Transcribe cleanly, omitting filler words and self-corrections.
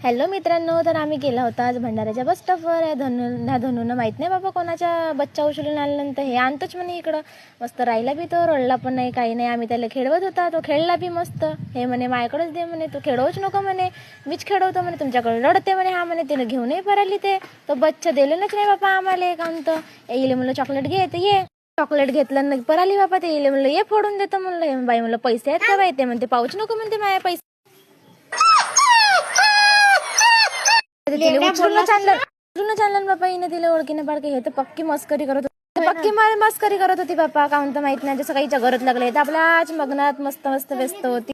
Hello मित्रांनो, तर आम्ही गेला होता आज भंडाऱ्याच्या बस स्टॉपवर. धनूनं माहीत नाही बाबा कोणाच्या बच्चा उचलून आल्यानंतर हे आणतोच म्हणे इकडं. मस्त राहिला बी तो, रडला पण नाही काही नाही. आम्ही त्याला खेळवत होता, तो खेळला बी मस्त. हे म्हणे माझ्याकडेच दे म्हणे, तो खेळवूच नको म्हणे, मीच खेळवतो म्हणे, तुमच्याकडे रडते म्हणे. हा म्हणे तिने घेऊनही पराली तो बच्चा दिलेलंच नाही बापा आम्हाला. काउंत येईल म्हणलं चॉकलेट घे, तर ये चॉकलेट घेतलं नाही पराली बापा. ते येईल म्हणलं ये फोडून देतो म्हणलं. बाई म्हणलं पैसे आहेत का बाई? ते म्हणते पाऊच नको म्हणते माझ्या पैसे. उचलूनच आणलं बापा हिने, तिला ओळखीने पाडके. हे तर पक्की मस्करी करत होती, मस्करी करत होती बापा. काउंत माहित नाही, जसं काहीच्या घरात लागले तर आपल्याच मग्नात मस्त मस्त व्यस्त होती.